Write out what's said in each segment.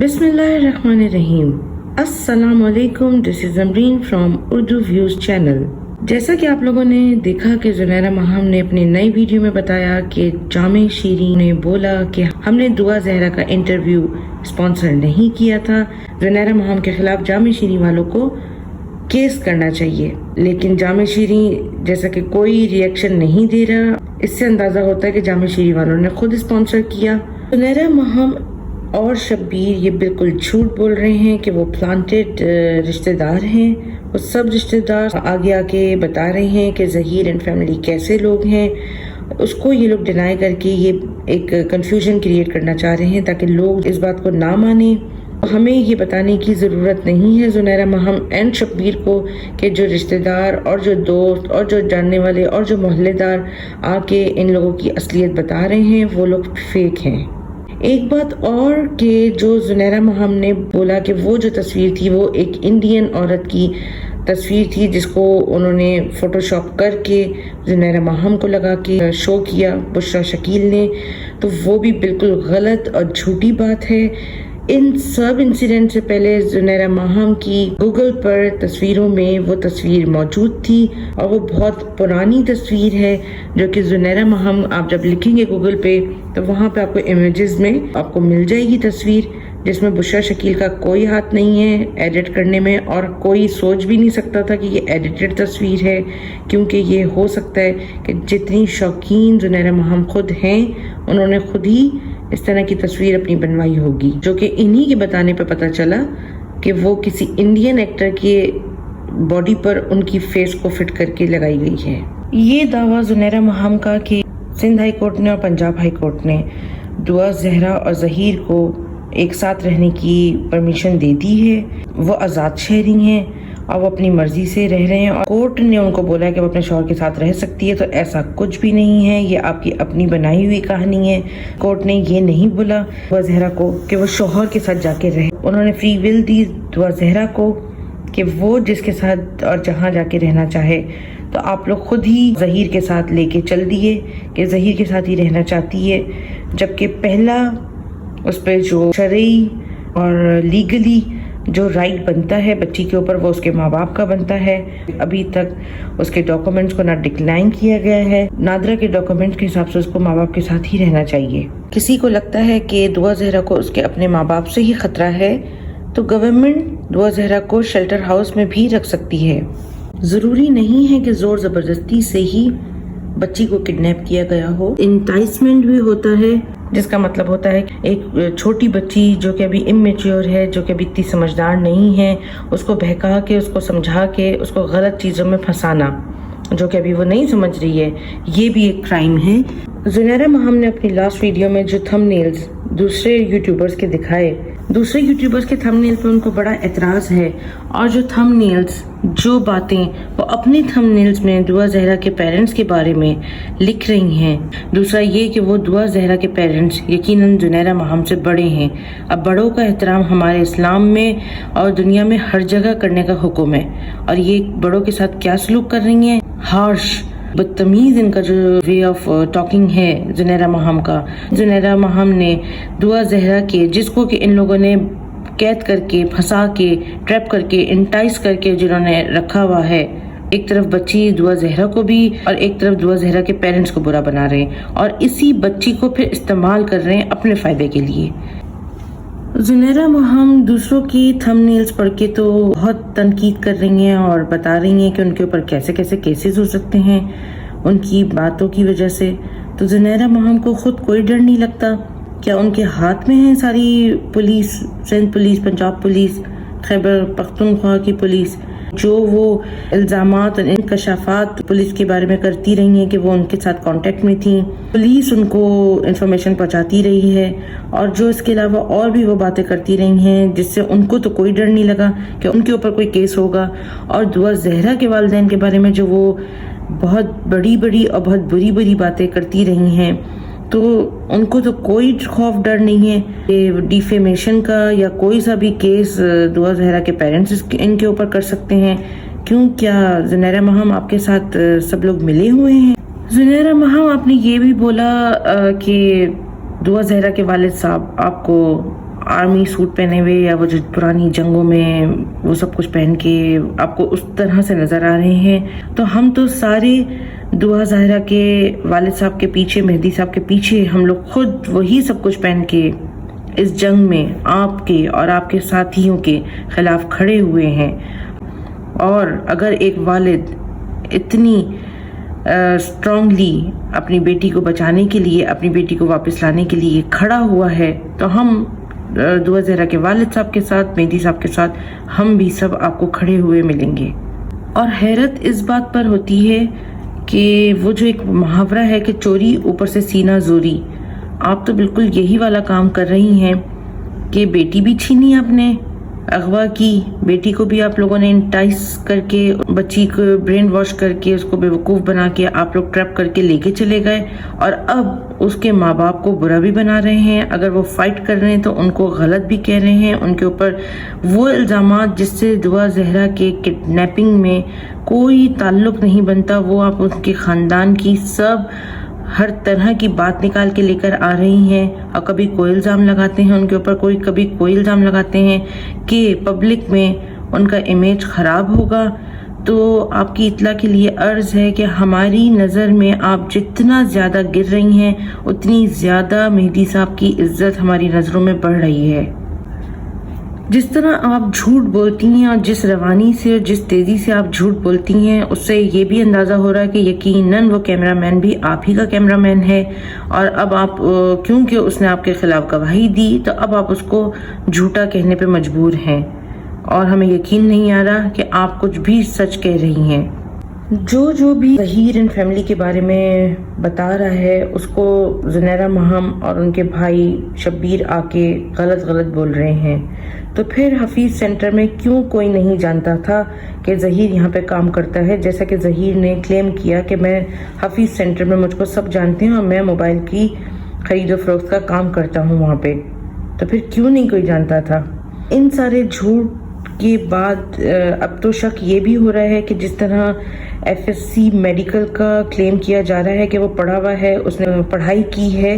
बिस्मिल्लाहिर्रहमानिर्रहीम। अस्सलाम वालेकुम, this is Amreen from Urdu views channel. जैसा कि आप लोगों ने देखा कि ज़ुनैरा महम ने अपनी नई वीडियो में बताया कि जामे शीरी ने बोला कि हमने दुआ ज़हरा का इंटरव्यू स्पॉन्सर नहीं किया था। ज़ुनैरा महम के खिलाफ जामे शीरी वालों को केस करना चाहिए, लेकिन जामे शीरी जैसा कि कोई रिएक्शन नहीं दे रहा। इससे अंदाजा होता है कि जामे शीरी वालों ने खुद स्पॉन्सर किया। ज़ुनैरा महम और शब्बीर ये बिल्कुल झूठ बोल रहे हैं कि वो प्लांटेड रिश्तेदार हैं। वो सब रिश्तेदार आगे आके बता रहे हैं कि ज़हीर एंड फैमिली कैसे लोग हैं। उसको ये लोग डिनाई करके ये एक कंफ्यूजन क्रिएट करना चाह रहे हैं ताकि लोग इस बात को ना माने। हमें ये बताने की ज़रूरत नहीं है ज़ुनैरा महम एंड शब्बीर को कि जो रिश्तेदार और जो दोस्त और जो जानने वाले और जो मोहल्लेदार आके इन लोगों की असलियत बता रहे हैं वो लोग फेक हैं। एक बात और कि जो ज़ुनैरा महम ने बोला कि वो जो तस्वीर थी वो एक इंडियन औरत की तस्वीर थी जिसको उन्होंने फोटोशॉप करके ज़ुनैरा महम को लगा के शो किया बुशरा शकील ने, तो वो भी बिल्कुल गलत और झूठी बात है। इन सब इंसिडेंट से पहले ज़ुनैरा महम की गूगल पर तस्वीरों में वो तस्वीर मौजूद थी और वो बहुत पुरानी तस्वीर है जो कि ज़ुनैरा महम आप जब लिखेंगे गूगल पे तो वहाँ पे आपको इमेजेस में आपको मिल जाएगी तस्वीर जिसमें बुशरा शकील का कोई हाथ नहीं है एडिट करने में, और कोई सोच भी नहीं सकता था कि ये एडिटेड तस्वीर है, क्योंकि ये हो सकता है कि जितनी शौकीन ज़ुनैरा महम खुद हैं उन्होंने खुद ही इस तरह की तस्वीर अपनी बनवाई होगी, जो कि इन्हीं के बताने पे पता चला कि वो किसी इंडियन एक्टर के बॉडी पर उनकी फेस को फिट करके लगाई गई है। ये दावा ज़ुनैरा महम का कि सिंध हाई कोर्ट ने और पंजाब हाई कोर्ट ने दुआ ज़हरा और ज़हीर को एक साथ रहने की परमिशन दे दी है। वो आज़ाद शहरी हैं और वो अपनी मर्जी से रह रहे हैं और कोर्ट ने उनको बोला है कि वो अपने शौहर के साथ रह सकती है, तो ऐसा कुछ भी नहीं है। ये आपकी अपनी बनाई हुई कहानी है। कोर्ट ने ये नहीं बोला दुआ ज़हरा को कि वो शौहर के साथ जाके रहे। उन्होंने फ्री विल दी दुआ ज़हरा को कि वो जिसके साथ और जहाँ जाके रहना चाहे। तो आप लोग खुद ही ज़हीर के साथ लेके चल दिए कि ज़हीर के साथ ही रहना चाहती है, जबकि पहला उस पर जो शरई और लीगली जो राइट बनता है बच्ची के ऊपर वो उसके माँ बाप का बनता है। अभी तक उसके डॉक्यूमेंट्स को ना डिक्लाइन किया गया है। नादरा के डॉक्यूमेंट्स के हिसाब से उसको माँ बाप के साथ ही रहना चाहिए। किसी को लगता है कि दुआ ज़हरा को उसके अपने माँ बाप से ही खतरा है तो गवर्नमेंट दुआ ज़हरा को शेल्टर हाउस में भी रख सकती है। ज़रूरी नहीं है कि ज़ोर ज़बरदस्ती से ही बच्ची को किडनैप किया गया हो। इंटाइसमेंट भी होता है, जिसका मतलब होता है एक छोटी बच्ची जो कि अभी इमेच्योर है, जो कि अभी इतनी समझदार नहीं है, उसको बहका के उसको समझा के उसको गलत चीज़ों में फंसाना जो कि अभी वो नहीं समझ रही है, ये भी एक क्राइम है। ज़ुनैरा महम ने अपनी लास्ट वीडियो में जो थंबनेल्स दूसरे यूट्यूबर्स के दिखाए, दूसरे यूट्यूबर्स के थंबनेल पे उनको बड़ा एतराज़ है, और जो थंबनेल्स जो बातें वो अपने थंबनेल्स में दुआ ज़हरा के पेरेंट्स के बारे में लिख रही हैं। दूसरा ये कि वो दुआ ज़हरा के पेरेंट्स यकीनन ज़ुनैरा महम से बड़े हैं। अब बड़ों का एहतराम हमारे इस्लाम में और दुनिया में हर जगह करने का हुक्म है, और ये बड़ों के साथ क्या सलूक कर रही हैं, हार्श बदतमीज इनका जो वे ऑफ टॉकिंग है ज़ुनैरा महम का। ज़ुनैरा महम ने दुआ ज़हरा के, जिसको कि इन लोगों ने कैद करके फंसा के ट्रैप करके इंटाइस करके जिन्होंने रखा हुआ है, एक तरफ बच्ची दुआ ज़हरा को भी और एक तरफ दुआ ज़हरा के पेरेंट्स को बुरा बना रहे हैं, और इसी बच्ची को फिर इस्तेमाल कर रहे हैं अपने फ़ायदे के लिए। ज़ुनैरा महम दूसरों की थंबनेल्स पढ़ के तो बहुत तनकीद कर रही हैं और बता रही हैं कि उनके ऊपर कैसे कैसे केसेस हो सकते हैं उनकी बातों की वजह से। तो ज़ुनैरा महम को खुद कोई डर नहीं लगता? क्या उनके हाथ में है सारी police, Sindh police, Punjab police, Khyber Pakhtunkhwa की पुलिस, जो वो इल्ज़ामात और इंकशाफात पुलिस के बारे में करती रही हैं कि वो उनके साथ कांटेक्ट में थी, पुलिस उनको इन्फॉर्मेशन पहुंचाती रही है, और जो इसके अलावा और भी वो बातें करती रही हैं जिससे उनको तो कोई डर नहीं लगा कि उनके ऊपर कोई केस होगा। और दुआ ज़हरा के वालिदैन के बारे में जो वो बहुत बड़ी बड़ी और बहुत बुरी बुरी बातें करती रही हैं, तो उनको तो कोई खौफ डर नहीं है डिफेमेशन का या कोई सा भी केस दुआ ज़हरा के पेरेंट्स इनके ऊपर कर सकते हैं। क्यों, क्या ज़ुनैरा महम आपके साथ सब लोग मिले हुए हैं? ज़ुनैरा महम आपने ये भी बोला कि दुआ ज़हरा के वालिद साहब आपको आर्मी सूट पहने हुए या वो जो पुरानी जंगों में वो सब कुछ पहन के आपको उस तरह से नजर आ रहे हैं, तो हम तो सारे दुआ ज़ाहिरा के वालिद साहब के पीछे, मेहदी साहब के पीछे हम लोग खुद वही सब कुछ पहन के इस जंग में आपके और आपके साथियों के खिलाफ खड़े हुए हैं। और अगर एक वालिद इतनी स्ट्रांगली अपनी बेटी को बचाने के लिए, अपनी बेटी को वापस लाने के लिए खड़ा हुआ है, तो हम दुआ ज़हरा के वालिद साहब के साथ, मेहदी साहब के साथ, हम भी सब आपको खड़े हुए मिलेंगे। और हैरत इस बात पर होती है कि वो जो एक मुहावरा है कि चोरी ऊपर से सीना जोरी, आप तो बिल्कुल यही वाला काम कर रही हैं कि बेटी भी छीनी आपने, अगवा की, बेटी को भी आप लोगों ने इंटाइस करके, बच्ची को ब्रेन वॉश करके, उसको बेवकूफ़ बना के आप लोग ट्रैप करके लेके चले गए, और अब उसके माँ बाप को बुरा भी बना रहे हैं। अगर वो फाइट कर रहे हैं तो उनको गलत भी कह रहे हैं, उनके ऊपर वो इल्ज़ामात जिससे दुआ ज़हरा के किडनैपिंग में कोई ताल्लुक नहीं बनता, वो आप उनके ख़ानदान की सब हर तरह की बात निकाल के लेकर आ रही हैं। और कभी कोई इल्ज़ाम लगाते हैं उनके ऊपर, कभी कोई इल्ज़ाम लगाते हैं कि पब्लिक में उनका इमेज ख़राब होगा। तो आपकी इत्ला के लिए अर्ज़ है कि हमारी नज़र में आप जितना ज़्यादा गिर रही हैं, उतनी ज़्यादा मेहदी साहब की इज्जत हमारी नज़रों में बढ़ रही है। जिस तरह आप झूठ बोलती हैं और जिस रवानी से और जिस तेज़ी से आप झूठ बोलती हैं, उससे ये भी अंदाज़ा हो रहा है कि यकीनन वो कैमरामैन भी आप ही का कैमरामैन है। और अब आप, क्योंकि उसने आपके खिलाफ गवाही दी, तो अब आप उसको झूठा कहने पे मजबूर हैं। और हमें यकीन नहीं आ रहा कि आप कुछ भी सच कह रही हैं। जो भी ज़हीर एंड फैमिली के बारे में बता रहा है, उसको ज़ुनैरा महम और उनके भाई शब्बीर आके गलत बोल रहे हैं। तो फिर हफीज़ सेंटर में क्यों कोई नहीं जानता था कि ज़हीर यहाँ पे काम करता है? जैसा कि ज़हीर ने क्लेम किया कि मैं हफीज़ सेंटर में, मुझको सब जानते हैं और मैं मोबाइल की खरीदो फरोख्त का काम करता हूँ वहाँ पे। तो फिर क्यों नहीं कोई जानता था? इन सारे झूठ के बाद अब तो शक ये भी हो रहा है कि जिस तरह FSC मेडिकल का क्लेम किया जा रहा है कि वो पढ़ा हुआ है, उसने पढ़ाई की है,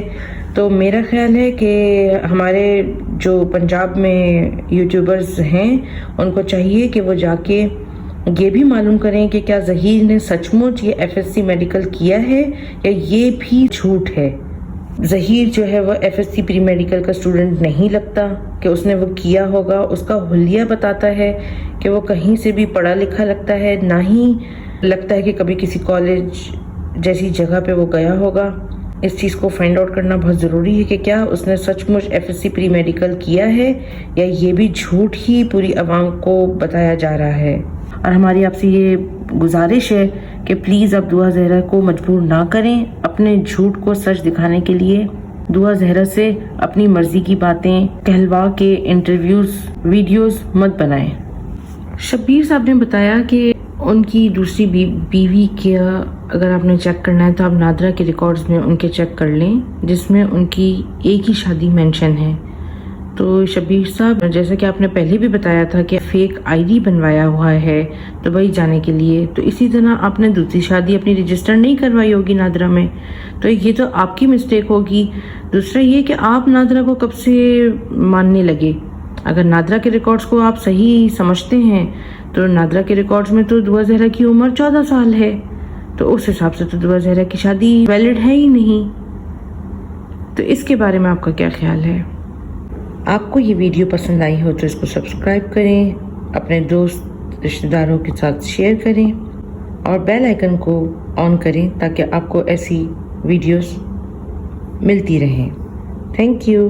तो मेरा ख्याल है कि हमारे जो पंजाब में यूट्यूबर्स हैं उनको चाहिए कि वो जाके ये भी मालूम करें कि क्या ज़हीर ने सचमुच ये FSC मेडिकल किया है या ये भी झूठ है। ज़हीर जो है वो FSC प्री मेडिकल का स्टूडेंट नहीं लगता कि उसने वो किया होगा। उसका हुलिया बताता है कि वो कहीं से भी पढ़ा लिखा लगता है, ना ही लगता है कि कभी किसी कॉलेज जैसी जगह पे वो गया होगा। इस चीज़ को फाइंड आउट करना बहुत ज़रूरी है कि क्या उसने सचमुच FSC प्री मेडिकल किया है या ये भी झूठ ही पूरी आवाम को बताया जा रहा है। और हमारी आपसे ये गुजारिश है कि प्लीज़ आप दुआ ज़हरा को मजबूर ना करें अपने झूठ को सच दिखाने के लिए। दुआ ज़हरा से अपनी मर्जी की बातें कहलवा के इंटरव्यूज़, वीडियोस मत बनाएं। शब्बीर साहब ने बताया कि उनकी दूसरी बीवी का अगर आपने चेक करना है तो आप नादरा के रिकॉर्ड्स में उनके चेक कर लें, जिसमें उनकी एक ही शादी मेंशन है। तो शब्बीर साहब, जैसा कि आपने पहले भी बताया था कि फेक ID बनवाया हुआ है दुबई जाने के लिए, तो इसी तरह आपने दूसरी शादी अपनी रजिस्टर नहीं करवाई होगी नादरा में, तो ये तो आपकी मिस्टेक होगी। दूसरा ये कि आप नादरा को कब से मानने लगे? अगर नादरा के रिकॉर्ड्स को आप सही समझते हैं तो नादरा के रिकॉर्ड्स में तो दुआ ज़हरा की उम्र 14 साल है, तो उस हिसाब से तो दुआ ज़हरा की शादी वैलिड है ही नहीं। तो इसके बारे में आपका क्या ख्याल है? आपको ये वीडियो पसंद आई हो तो इसको सब्सक्राइब करें, अपने दोस्त रिश्तेदारों के साथ शेयर करें और बेल आइकन को ऑन करें ताकि आपको ऐसी वीडियोस मिलती रहें। Thank you.